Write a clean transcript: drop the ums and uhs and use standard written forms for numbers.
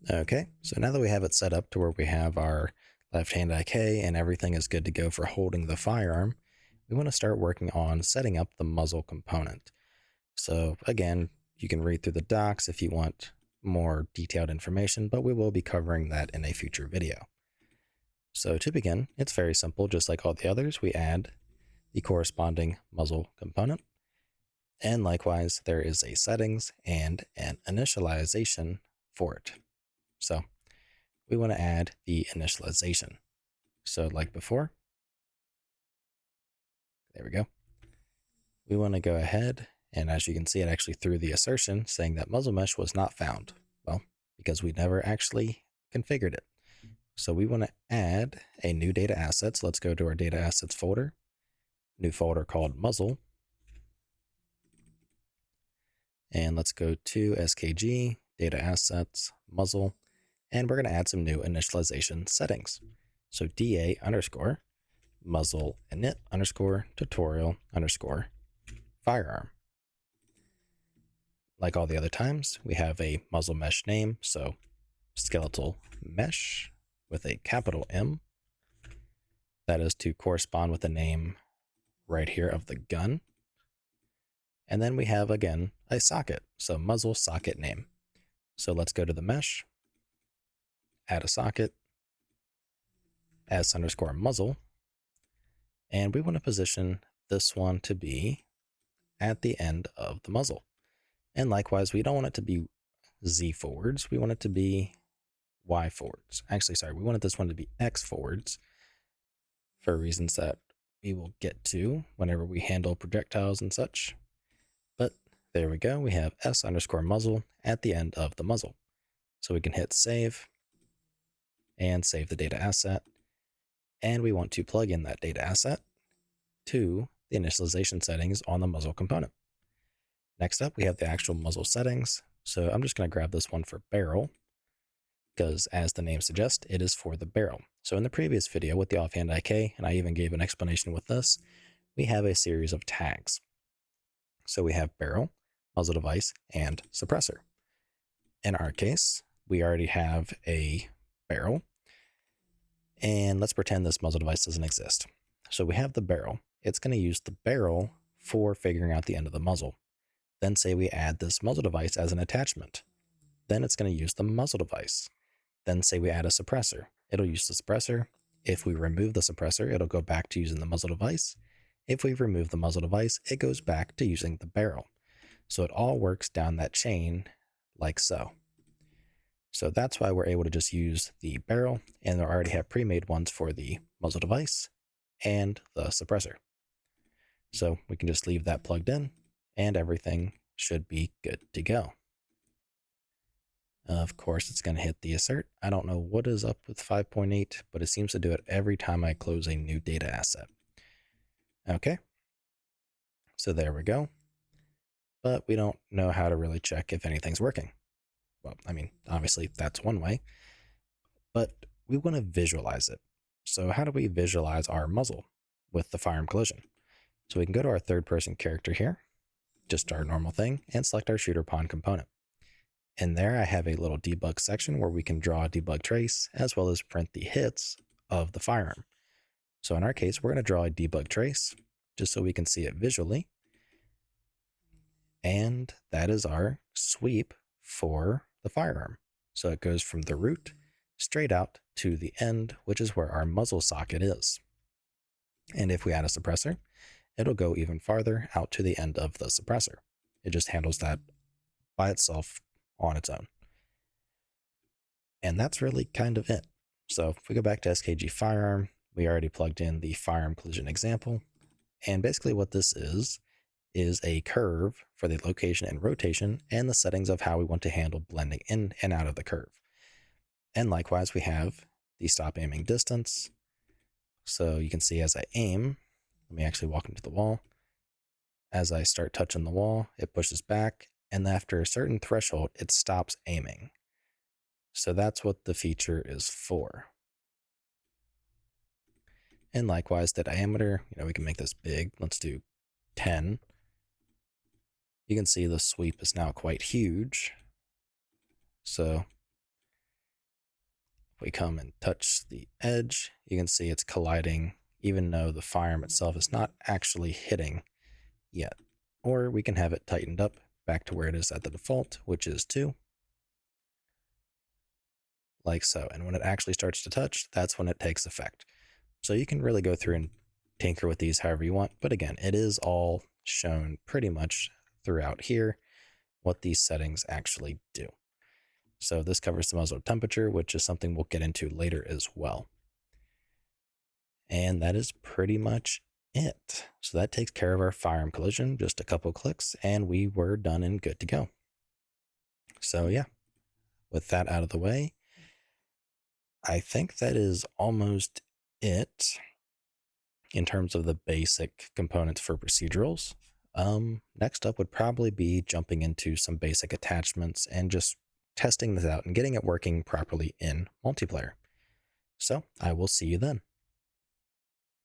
Okay, so now that we have it set up to where we have our left-hand IK and everything is good to go for holding the firearm, we want to start working on setting up the muzzle component. So again, you can read through the docs if you want more detailed information, but we will be covering that in a future video. So to begin, it's very simple. Just like all the others, we add the corresponding muzzle component. And likewise, there is a settings and an initialization for it. So we want to add the initialization. So like before, there we go. We want to go ahead, and as you can see, it actually threw the assertion saying that muzzle mesh was not found. Well, because we never actually configured it. So we want to add a new data asset. So let's go to our data assets folder, new folder called muzzle. And let's go to SKG, data assets, muzzle, and we're going to add some new initialization settings. So DA underscore muzzle init underscore tutorial underscore firearm. Like all the other times, we have a muzzle mesh name, so skeletal mesh with a capital M. That is to correspond with the name right here of the gun. And then we have, again, a socket, so muzzle socket name. So let's go to the mesh, add a socket, s underscore muzzle, and we want to position this one to be at the end of the muzzle. And likewise, we don't want it to be Z forwards, we want it to be Y forwards. Actually, sorry, we wanted this one to be X forwards for reasons that we will get to whenever we handle projectiles and such. But there we go, we have S underscore muzzle at the end of the muzzle. So we can hit save and save the data asset. And we want to plug in that data asset to the initialization settings on the muzzle component. Next up, we have the actual muzzle settings. So I'm just going to grab this one for barrel, because as the name suggests, it is for the barrel. So in the previous video with the offhand IK, and I even gave an explanation with this, we have a series of tags. So we have barrel, muzzle device, and suppressor. In our case, we already have a barrel, and let's pretend this muzzle device doesn't exist. So we have the barrel. It's going to use the barrel for figuring out the end of the muzzle. Then say we add this muzzle device as an attachment. Then it's going to use the muzzle device. Then say we add a suppressor. It'll use the suppressor. If we remove the suppressor, it'll go back to using the muzzle device. If we remove the muzzle device, it goes back to using the barrel. So it all works down that chain like so. So that's why we're able to just use the barrel, and they already have pre-made ones for the muzzle device and the suppressor. So we can just leave that plugged in, and everything should be good to go. Of course, it's going to hit the assert. I don't know what is up with 5.8, but it seems to do it every time I close a new data asset. Okay, so there we go. But we don't know how to really check if anything's working. Well, I mean, obviously that's one way, but we want to visualize it. So how do we visualize our muzzle with the firearm collision? So we can go to our third person character here, just our normal thing, and select our shooter pawn component. In there, I have a little debug section where we can draw a debug trace as well as print the hits of the firearm. So in our case, we're going to draw a debug trace just so we can see it visually. And that is our sweep for the firearm. So it goes from the root straight out to the end, which is where our muzzle socket is. And if we add a suppressor, it'll go even farther out to the end of the suppressor. It just handles that by itself on its own. And that's really kind of it. So if we go back to SKG Firearm, we already plugged in the firearm collision example. And basically what this is a curve for the location and rotation and the settings of how we want to handle blending in and out of the curve. And likewise, we have the stop aiming distance. So you can see as I aim, let me actually walk into the wall. As I start touching the wall, it pushes back, and after a certain threshold, it stops aiming. So that's what the feature is for. And likewise, the diameter, we can make this big. Let's do 10. You can see the sweep is now quite huge. So If we come and touch the edge, you can see it's colliding even though the firearm itself is not actually hitting yet. Or we can have it tightened up back to where it is at the default, which is 2. Like so. And when it actually starts to touch, that's when it takes effect. So you can really go through and tinker with these however you want. But again, it is all shown pretty much throughout here what these settings actually do. So this covers the muzzle temperature, which is something we'll get into later as well. And that is pretty much it. So that takes care of our firearm collision, just a couple clicks, and we were done and good to go. So yeah, with that out of the way, I think that is almost it in terms of the basic components for procedurals. Next up would probably be jumping into some basic attachments and just testing this out and getting it working properly in multiplayer. So I will see you then.